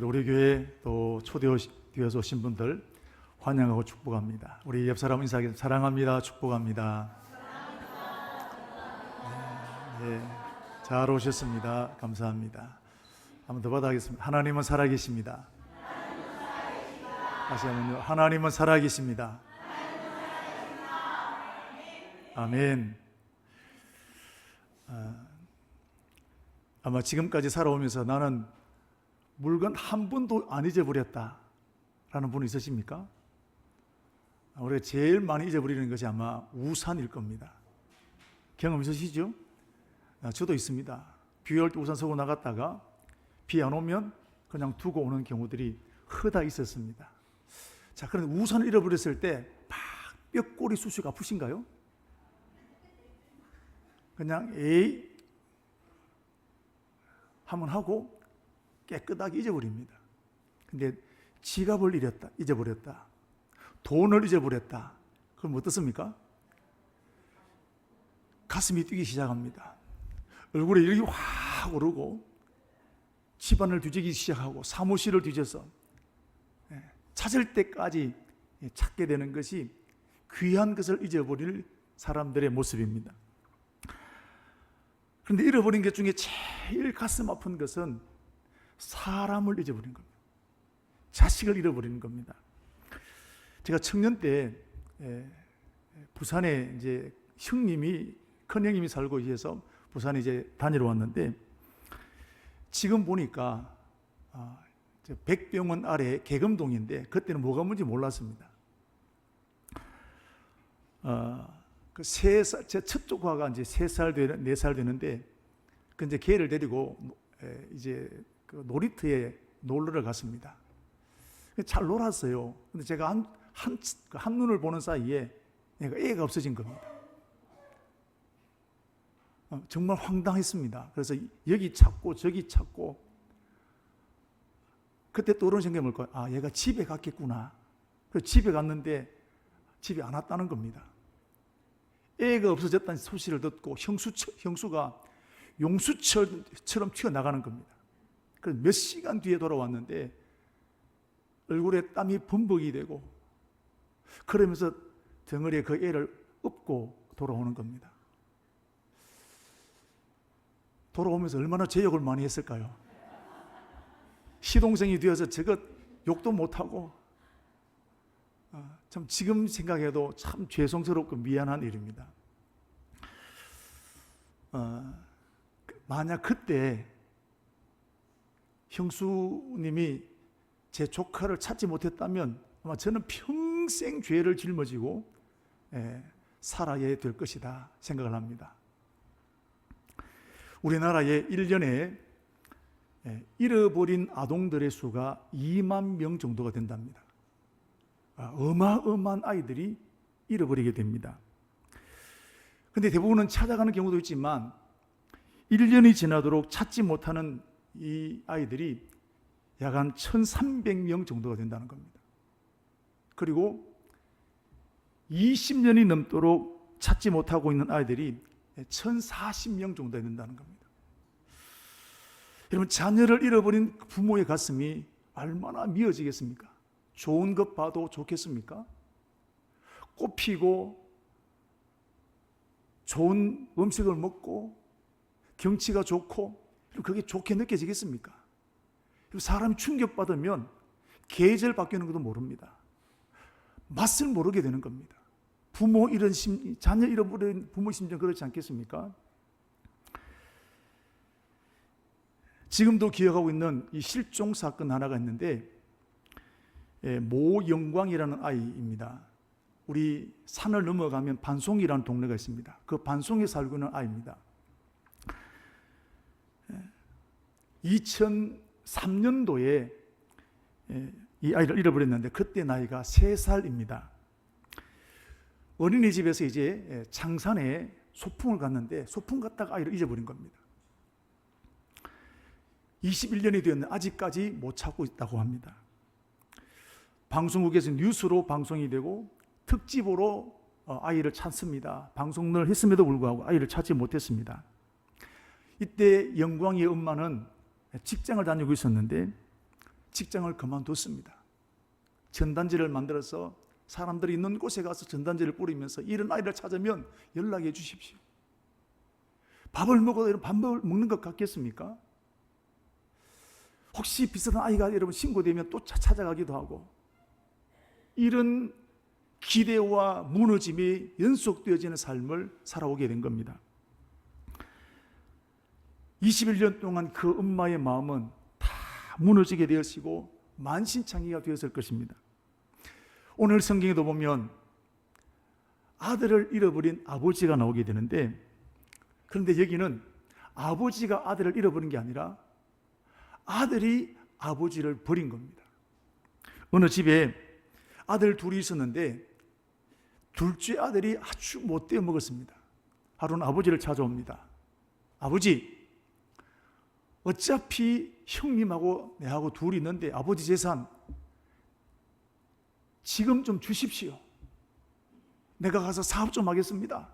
우리 교회 또 초대되어서 오신 분들 환영하고 축복합니다. 우리 옆 사람 인사하겠습니다. 사랑합니다. 축복합니다. 네, 잘 오셨습니다. 감사합니다. 한번 더 받아가겠습니다. 하나님은 살아계십니다. 다시 한번요. 하나님은 살아계십니다. 아멘. 아마 지금까지 살아오면서 나는 물건 한 번도 안 잊어버렸다 라는 분이 있으십니까? 우리가 제일 많이 잊어버리는 것이 아마 우산일 겁니다. 경험 있으시죠? 저도 있습니다. 비 올 때 우산 쓰고 나갔다가 비 안 오면 그냥 두고 오는 경우들이 흔하 있었습니다. 자, 그런데 우산을 잃어버렸을 때 막 뼈꼬리 쑤시고 아프신가요? 그냥 에이 한번 하고 깨끗하게 잊어버립니다. 근데 지갑을 잊어버렸다. 돈을 잊어버렸다. 그럼 어떻습니까? 가슴이 뛰기 시작합니다. 얼굴에 이렇게 확 오르고 집안을 뒤지기 시작하고 사무실을 뒤져서 찾을 때까지 찾게 되는 것이 귀한 것을 잊어버릴 사람들의 모습입니다. 그런데 잃어버린 것 중에 제일 가슴 아픈 것은 사람을 잊어버린 겁니다. 자식을 잃어버리는 겁니다. 제가 청년 때 부산에 이제 큰 형님이 살고 해서 부산에 이제 다니러 왔는데 지금 보니까 백병원 아래 계금동인데 그때는 뭐가 뭔지 몰랐습니다. 제 첫 조카가 이제 3살 4살 되는데 그 이제 걔를 데리고 이제 그 놀이터에 놀러를 갔습니다. 잘 놀았어요. 근데 제가 한 눈을 보는 사이에 애가 없어진 겁니다. 정말 황당했습니다. 그래서 여기 찾고 저기 찾고 그때 또 그런 생각이 들 거예요. 아, 얘가 집에 갔겠구나. 그래서 집에 갔는데 집에 안 왔다는 겁니다. 애가 없어졌다는 소식을 듣고 형수가 용수철처럼 튀어나가는 겁니다. 그래서 몇 시간 뒤에 돌아왔는데 얼굴에 땀이 범벅이 되고 그러면서 덩어리에 그 애를 업고 돌아오는 겁니다. 돌아오면서 얼마나 제욕을 많이 했을까요? 시동생이 되어서 저것 욕도 못하고 참 지금 생각해도 참 죄송스럽고 미안한 일입니다. 만약 그때 형수님이 제 조카를 찾지 못했다면 아마 저는 평생 죄를 짊어지고 살아야 될 것이다 생각을 합니다. 우리나라에 1년에 잃어버린 아동들의 수가 2만 명 정도가 된답니다. 어마어마한 아이들이 잃어버리게 됩니다. 그런데 대부분은 찾아가는 경우도 있지만 1년이 지나도록 찾지 못하는 이 아이들이 약 한 1,300명 정도가 된다는 겁니다. 그리고 20년이 넘도록 찾지 못하고 있는 아이들이 1,040명 정도 된다는 겁니다. 여러분, 자녀를 잃어버린 부모의 가슴이 얼마나 미어지겠습니까? 좋은 것 봐도 좋겠습니까? 꽃피고 좋은 음식을 먹고 경치가 좋고 그게 좋게 느껴지겠습니까? 사람이 충격받으면 계절 바뀌는 것도 모릅니다. 맛을 모르게 되는 겁니다. 자녀 잃어버린 부모 심정 그렇지 않겠습니까? 지금도 기억하고 있는 이 실종 사건 하나가 있는데 모영광이라는 아이입니다. 우리 산을 넘어가면 반송이라는 동네가 있습니다. 그 반송에 살고 있는 아이입니다. 2003년도에 이 아이를 잃어버렸는데 그때 나이가 3살입니다. 어린이집에서 이제 창산에 소풍을 갔는데 소풍 갔다가 아이를 잊어버린 겁니다. 21년이 되었는데 아직까지 못 찾고 있다고 합니다. 방송국에서 뉴스로 방송이 되고 특집으로 아이를 찾습니다. 방송을 했음에도 불구하고 아이를 찾지 못했습니다. 이때 영광이의 엄마는 직장을 다니고 있었는데 직장을 그만뒀습니다. 전단지를 만들어서 사람들이 있는 곳에 가서 전단지를 뿌리면서 이런 아이를 찾으면 연락해 주십시오. 밥을 먹어도 밥을 먹는 것 같겠습니까? 혹시 비슷한 아이가 여러분 신고되면 또 찾아가기도 하고, 이런 기대와 무너짐이 연속되어지는 삶을 살아오게 된 겁니다. 21년 동안 그 엄마의 마음은 다 무너지게 되었고 만신창이가 되었을 것입니다. 오늘 성경에도 보면 아들을 잃어버린 아버지가 나오게 되는데, 그런데 여기는 아버지가 아들을 잃어버린 게 아니라 아들이 아버지를 버린 겁니다. 어느 집에 아들 둘이 있었는데 둘째 아들이 아주 못되어 먹었습니다. 하루는 아버지를 찾아옵니다. 아버지, 어차피 형님하고 내하고 둘이 있는데 아버지 재산 지금 좀 주십시오. 내가 가서 사업 좀 하겠습니다.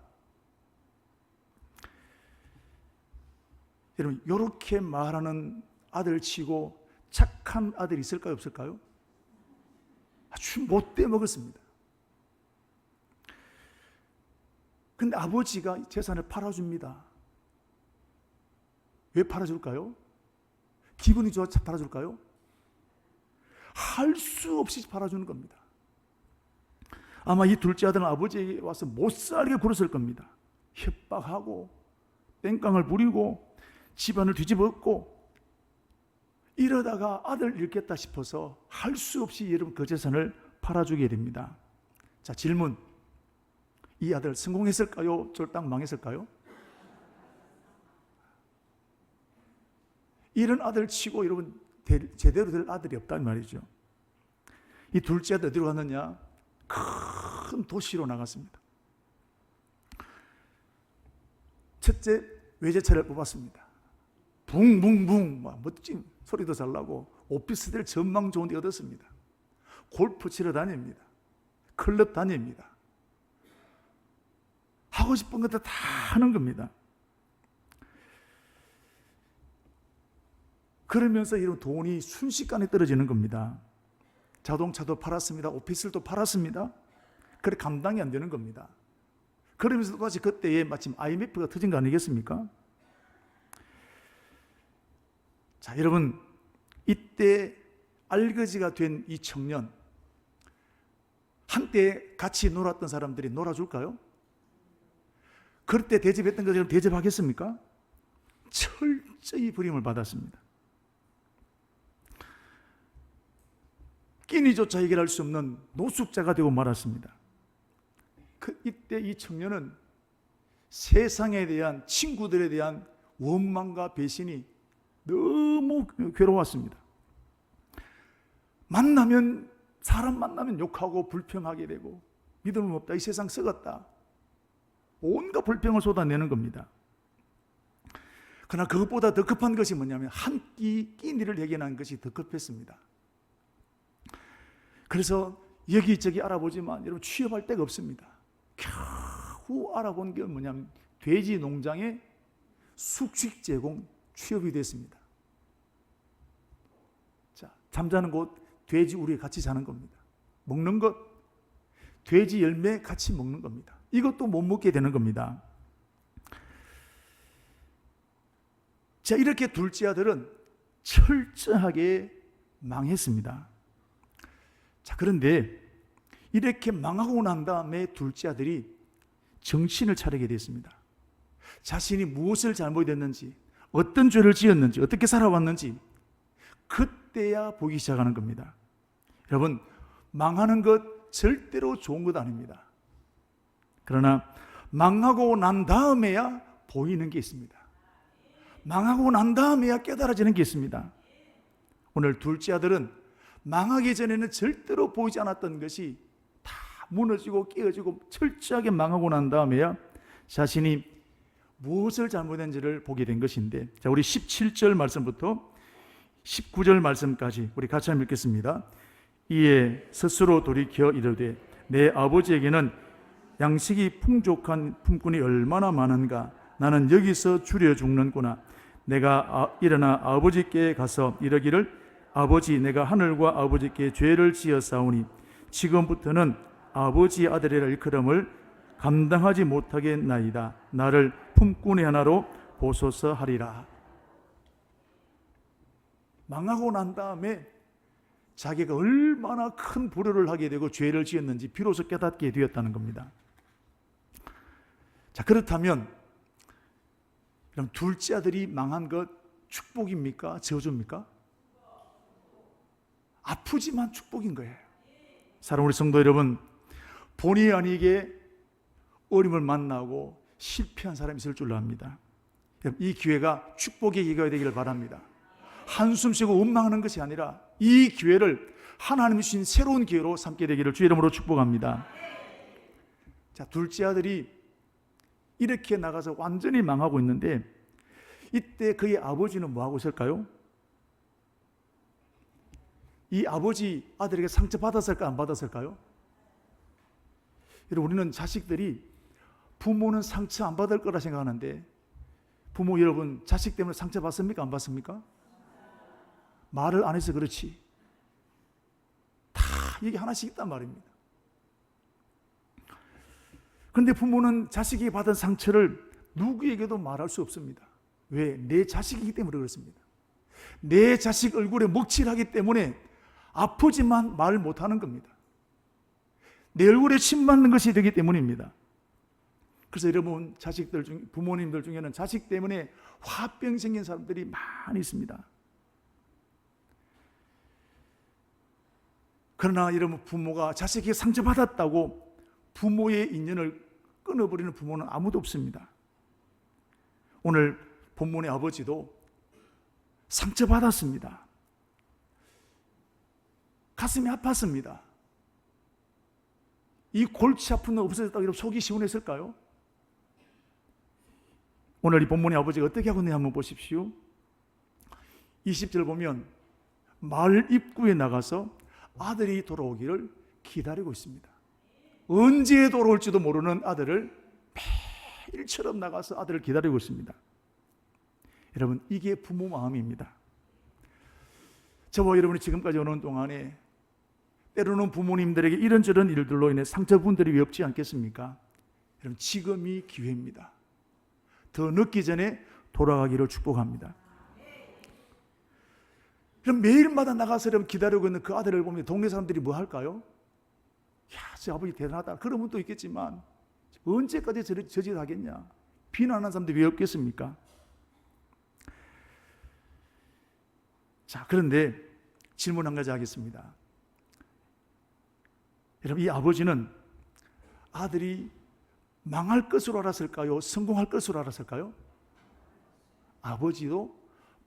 여러분, 이렇게 말하는 아들 치고 착한 아들이 있을까요, 없을까요? 아주 못돼 먹었습니다. 근데 아버지가 재산을 팔아줍니다. 왜 팔아줄까요? 기분이 좋아 팔아줄까요? 할 수 없이 팔아주는 겁니다. 아마 이 둘째 아들은 아버지에게 와서 못살게 굴었을 겁니다. 협박하고 땡깡을 부리고 집안을 뒤집었고, 이러다가 아들 잃겠다 싶어서 할 수 없이 여러분 그 재산을 팔아주게 됩니다. 자, 질문. 이 아들 성공했을까요? 쫄딱 망했을까요? 이런 아들 치고 여러분 제대로 될 아들이 없단 말이죠. 이 둘째 아들 어디로 갔느냐? 큰 도시로 나갔습니다. 첫째 외제차를 뽑았습니다. 붕붕붕 멋진 소리도 잘 나고 오피스텔 전망 좋은 데 얻었습니다. 골프 치러 다닙니다. 클럽 다닙니다. 하고 싶은 것도 다 하는 겁니다. 그러면서 이런 돈이 순식간에 떨어지는 겁니다. 자동차도 팔았습니다. 오피스텔도 팔았습니다. 그래 감당이 안 되는 겁니다. 그러면서 똑같이 그때에 마침 IMF가 터진 거 아니겠습니까? 자, 여러분, 이때 알거지가 된 이 청년, 한때 같이 놀았던 사람들이 놀아줄까요? 그때 대접했던 것처럼 대접하겠습니까? 철저히 버림을 받았습니다. 끼니조차 해결할 수 없는 노숙자가 되고 말았습니다. 이때 이 청년은 세상에 대한, 친구들에 대한 원망과 배신이 너무 괴로웠습니다. 사람 만나면 욕하고 불평하게 되고, 믿음은 없다, 이 세상 썩었다, 온갖 불평을 쏟아내는 겁니다. 그러나 그것보다 더 급한 것이 뭐냐면 한 끼니를 해결하는 것이 더 급했습니다. 그래서 여기저기 알아보지만 여러분 취업할 데가 없습니다. 겨우 알아본 게 뭐냐면 돼지 농장에 숙식 제공 취업이 됐습니다. 자, 잠자는 곳 돼지 우리 같이 자는 겁니다. 먹는 것 돼지 열매 같이 먹는 겁니다. 이것도 못 먹게 되는 겁니다. 자, 이렇게 둘째 아들은 철저하게 망했습니다. 자, 그런데 이렇게 망하고 난 다음에 둘째 아들이 정신을 차리게 됐습니다. 자신이 무엇을 잘못했는지, 어떤 죄를 지었는지, 어떻게 살아왔는지 그때야 보기 시작하는 겁니다. 여러분, 망하는 것 절대로 좋은 것 아닙니다. 그러나 망하고 난 다음에야 보이는 게 있습니다. 망하고 난 다음에야 깨달아지는 게 있습니다. 오늘 둘째 아들은 망하기 전에는 절대로 보이지 않았던 것이 다 무너지고 깨어지고 철저하게 망하고 난 다음에야 자신이 무엇을 잘못했는지를 보게 된 것인데, 자, 우리 17절 말씀부터 19절 말씀까지 우리 같이 한번 읽겠습니다. 이에 스스로 돌이켜 이르되 내 아버지에게는 양식이 풍족한 품꾼이 얼마나 많은가. 나는 여기서 줄여 죽는구나. 내가 일어나 아버지께 가서 이르기를 아버지, 내가 하늘과 아버지께 죄를 지었사오니 지금부터는 아버지의 아들이라 일컬음을 감당하지 못하겠나이다. 나를 품꾼의 하나로 보소서 하리라. 망하고 난 다음에 자기가 얼마나 큰 불효를 하게 되고 죄를 지었는지 비로소 깨닫게 되었다는 겁니다. 자, 그렇다면 그럼 둘째 아들이 망한 것 축복입니까? 저주입니까? 아프지만 축복인 거예요. 사랑하는 우리 성도 여러분, 본의 아니게 어려움을 만나고 실패한 사람이 있을 줄로 압니다. 이 기회가 축복의 기회가 되기를 바랍니다. 한숨 쉬고 원망하는 것이 아니라 이 기회를 하나님이 주신 새로운 기회로 삼게 되기를 주 이름으로 축복합니다. 자, 둘째 아들이 이렇게 나가서 완전히 망하고 있는데 이때 그의 아버지는 뭐 하고 있을까요? 이 아버지 아들에게 상처 받았을까 안 받았을까요? 여러분, 우리는 자식들이 부모는 상처 안 받을 거라 생각하는데 부모 여러분 자식 때문에 상처 받습니까 안 받습니까? 말을 안 해서 그렇지 다 얘기 하나씩 있단 말입니다. 그런데 부모는 자식이 받은 상처를 누구에게도 말할 수 없습니다. 왜? 내 자식이기 때문에 그렇습니다. 내 자식 얼굴에 먹칠하기 때문에 아프지만 말을 못하는 겁니다. 내 얼굴에 침 맞는 것이 되기 때문입니다. 그래서 여러분 자식들 중 부모님들 중에는 자식 때문에 화병 생긴 사람들이 많이 있습니다. 그러나 여러분 부모가 자식에게 상처받았다고 부모의 인연을 끊어버리는 부모는 아무도 없습니다. 오늘 본문의 아버지도 상처받았습니다. 가슴이 아팠습니다. 이 골치 아픈 놈 없어졌다고 여러분 속이 시원했을까요? 오늘 이 본문의 아버지가 어떻게 하고 있는지 한번 보십시오. 20절 보면 마을 입구에 나가서 아들이 돌아오기를 기다리고 있습니다. 언제 돌아올지도 모르는 아들을 매일처럼 나가서 아들을 기다리고 있습니다. 여러분, 이게 부모 마음입니다. 저와 여러분이 지금까지 오는 동안에 때로는 부모님들에게 이런저런 일들로 인해 상처분들이 없지 않겠습니까? 여러분, 지금이 기회입니다. 더 늦기 전에 돌아가기를 축복합니다. 그럼 매일마다 나가서 기다리고 있는 그 아들을 보면 동네 사람들이 뭐 할까요? 야, 저 아버지 대단하다. 그런 분도 있겠지만 언제까지 저 짓 하겠냐? 비난하는 사람들이 왜 없겠습니까? 자, 그런데 질문 한 가지 하겠습니다. 여러분, 이 아버지는 아들이 망할 것으로 알았을까요? 성공할 것으로 알았을까요? 아버지도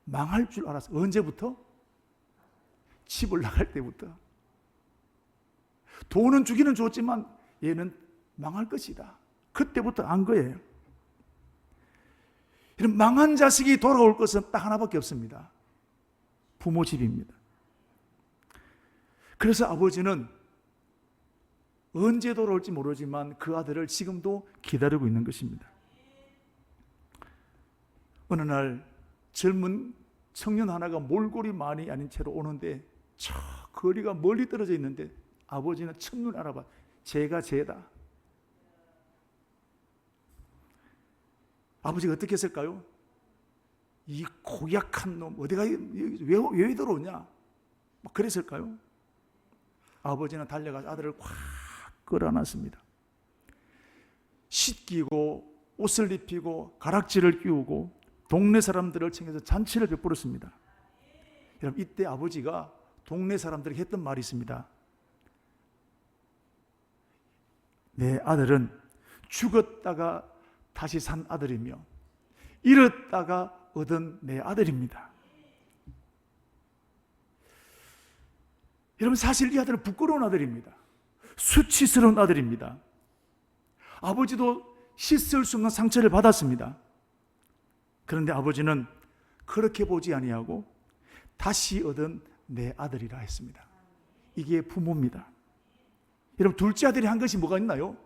망할 줄 알았어요. 언제부터? 집을 나갈 때부터. 돈은 주기는 줬지만 얘는 망할 것이다. 그때부터 안 거예요. 이런 망한 자식이 돌아올 것은 딱 하나밖에 없습니다. 부모 집입니다. 그래서 아버지는 언제 돌아올지 모르지만 그 아들을 지금도 기다리고 있는 것입니다. 어느 날 젊은 청년 하나가 몰골이 많이 아닌 채로 오는데 저 거리가 멀리 떨어져 있는데 아버지는 첫눈 알아봐. 쟤가 쟤다. 아버지가 어떻게 했을까요? 이 고약한 놈 어디가 왜 들어오냐? 막 그랬을까요? 아버지는 달려가서 아들을 꽉 끌어안았습니다. 씻기고 옷을 입히고 가락지를 끼우고 동네 사람들을 챙겨서 잔치를 베풀었습니다. 여러분, 이때 아버지가 동네 사람들에게 했던 말이 있습니다. 내 아들은 죽었다가 다시 산 아들이며 잃었다가 얻은 내 아들입니다. 여러분, 사실 이 아들은 부끄러운 아들입니다. 수치스러운 아들입니다. 아버지도 씻을 수 없는 상처를 받았습니다. 그런데 아버지는 그렇게 보지 아니하고 다시 얻은 내 아들이라 했습니다. 이게 부모입니다. 여러분, 둘째 아들이 한 것이 뭐가 있나요?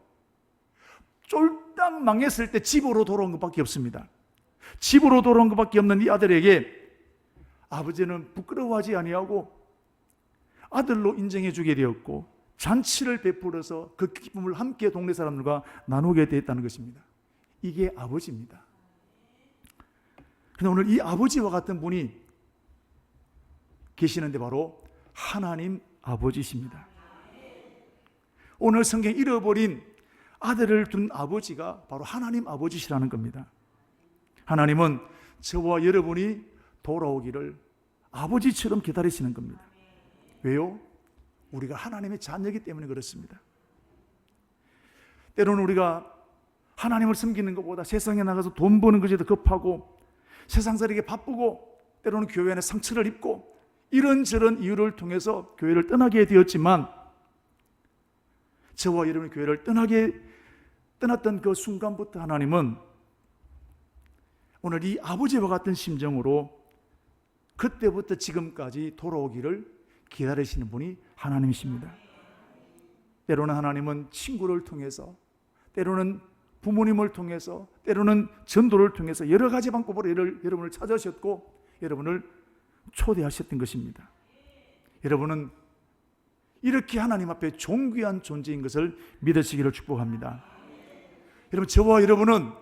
쫄딱 망했을 때 집으로 돌아온 것밖에 없습니다. 집으로 돌아온 것밖에 없는 이 아들에게 아버지는 부끄러워하지 아니하고 아들로 인정해 주게 되었고 잔치를 베풀어서 그 기쁨을 함께 동네 사람들과 나누게 되었다는 것입니다. 이게 아버지입니다. 그런데 오늘 이 아버지와 같은 분이 계시는데 바로 하나님 아버지십니다. 오늘 성경 잃어버린 아들을 둔 아버지가 바로 하나님 아버지시라는 겁니다. 하나님은 저와 여러분이 돌아오기를 아버지처럼 기다리시는 겁니다. 왜요? 우리가 하나님의 자녀이기 때문에 그렇습니다. 때로는 우리가 하나님을 섬기는 것보다 세상에 나가서 돈 버는 것이 더 급하고 세상살이에 바쁘고 때로는 교회 안에 상처를 입고 이런저런 이유를 통해서 교회를 떠나게 되었지만 저와 여러분이 교회를 떠났던 그 순간부터 하나님은 오늘 이 아버지와 같은 심정으로 그때부터 지금까지 돌아오기를 기다리시는 분이 하나님이십니다. 때로는 하나님은 친구를 통해서, 때로는 부모님을 통해서, 때로는 전도를 통해서 여러 가지 방법으로 여러분을 찾아오셨고 여러분을 초대하셨던 것입니다. 여러분은 이렇게 하나님 앞에 존귀한 존재인 것을 믿으시기를 축복합니다. 여러분, 저와 여러분은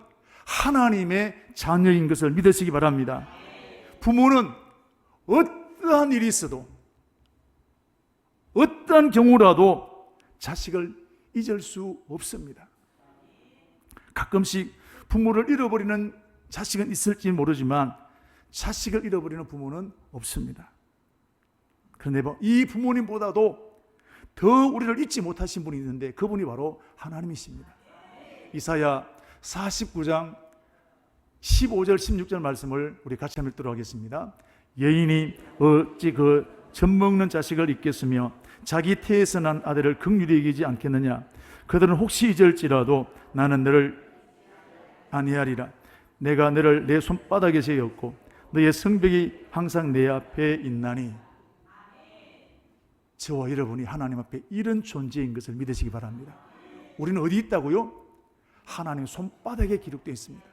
하나님의 자녀인 것을 믿으시기 바랍니다. 부모는 어떠한 일이 있어도 어떠한 경우라도 자식을 잊을 수 없습니다. 가끔씩 부모를 잃어버리는 자식은 있을지 모르지만 자식을 잃어버리는 부모는 없습니다. 그런데 이 부모님보다도 더 우리를 잊지 못하신 분이 있는데 그분이 바로 하나님이십니다. 이사야 49장 15절 16절 말씀을 우리 같이 한번 읽도록 하겠습니다. 여인이 어찌 그 젖먹는 자식을 잊겠으며 자기 태에서 난 아들을 긍휼히 여기지 않겠느냐. 그들은 혹시 잊을지라도 나는 너를 아니하리라. 내가 너를 내 손바닥에 세웠고 너의 성벽이 항상 내 앞에 있나니. 저와 여러분이 하나님 앞에 이런 존재인 것을 믿으시기 바랍니다. 우리는 어디 있다고요? 하나님 손바닥에 기록되어 있습니다.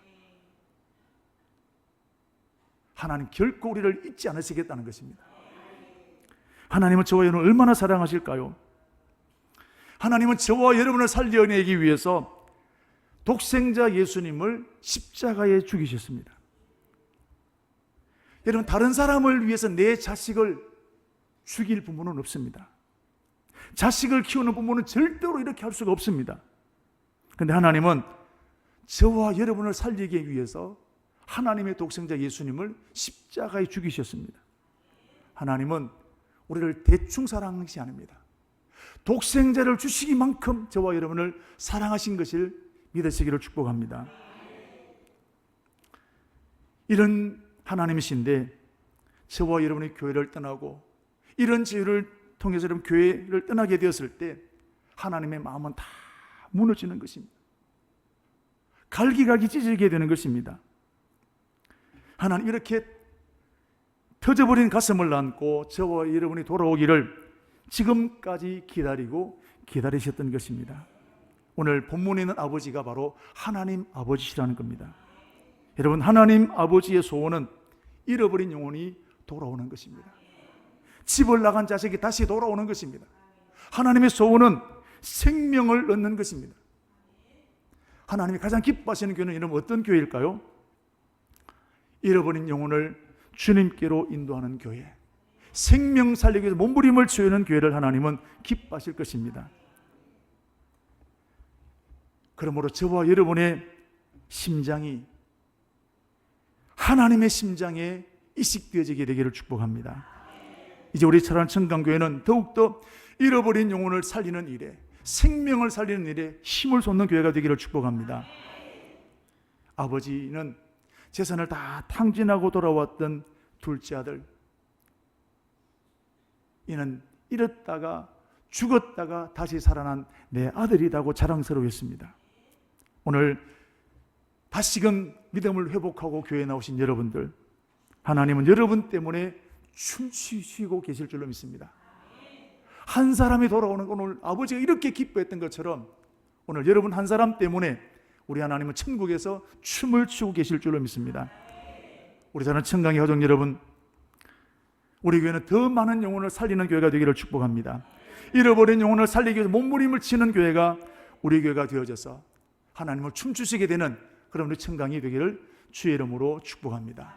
하나님 결코 우리를 잊지 않으시겠다는 것입니다. 하나님은 저와 여러분을 얼마나 사랑하실까요? 하나님은 저와 여러분을 살려내기 위해서 독생자 예수님을 십자가에 죽이셨습니다. 여러분, 다른 사람을 위해서 내 자식을 죽일 부모는 없습니다. 자식을 키우는 부모는 절대로 이렇게 할 수가 없습니다. 그런데 하나님은 저와 여러분을 살리기 위해서 하나님의 독생자 예수님을 십자가에 죽이셨습니다. 하나님은 우리를 대충 사랑하는 것이 아닙니다. 독생자를 주시기만큼 저와 여러분을 사랑하신 것을 믿으시기를 축복합니다. 이런 하나님이신데 저와 여러분이 교회를 떠나고 이런 지혜를 통해서 여러분 교회를 떠나게 되었을 때 하나님의 마음은 다 무너지는 것입니다. 갈기갈기 찢어지게 되는 것입니다. 하나님 이렇게 터져버린 가슴을 안고 저와 여러분이 돌아오기를 지금까지 기다리셨던 것입니다. 오늘 본문에 있는 아버지가 바로 하나님 아버지시라는 겁니다. 여러분, 하나님 아버지의 소원은 잃어버린 영혼이 돌아오는 것입니다. 집을 나간 자식이 다시 돌아오는 것입니다. 하나님의 소원은 생명을 얻는 것입니다. 하나님이 가장 기뻐하시는 교회는 여러분 어떤 교회일까요? 잃어버린 영혼을 주님께로 인도하는 교회, 생명 살리기 위해서 몸부림을 치우는 교회를 하나님은 기뻐하실 것입니다. 그러므로 저와 여러분의 심장이 하나님의 심장에 이식되어지게 되기를 축복합니다. 이제 우리 차라리 청강교회는 더욱더 잃어버린 영혼을 살리는 일에, 생명을 살리는 일에 힘을 쏟는 교회가 되기를 축복합니다. 아버지는 재산을 다 탕진하고 돌아왔던 둘째 아들, 이는 잃었다가 죽었다가 다시 살아난 내 아들이라고 자랑스러워했습니다. 오늘 다시금 믿음을 회복하고 교회에 나오신 여러분들, 하나님은 여러분 때문에 춤추시고 계실 줄로 믿습니다. 한 사람이 돌아오는 건 오늘 아버지가 이렇게 기뻐했던 것처럼 오늘 여러분 한 사람 때문에 우리 하나님은 천국에서 춤을 추고 계실 줄로 믿습니다. 우리 사는 청강의 가족 여러분, 우리 교회는 더 많은 영혼을 살리는 교회가 되기를 축복합니다. 잃어버린 영혼을 살리기 위해서 몸부림을 치는 교회가 우리 교회가 되어져서 하나님을 춤추시게 되는 그런 우리 청강이 되기를 주의 이름으로 축복합니다.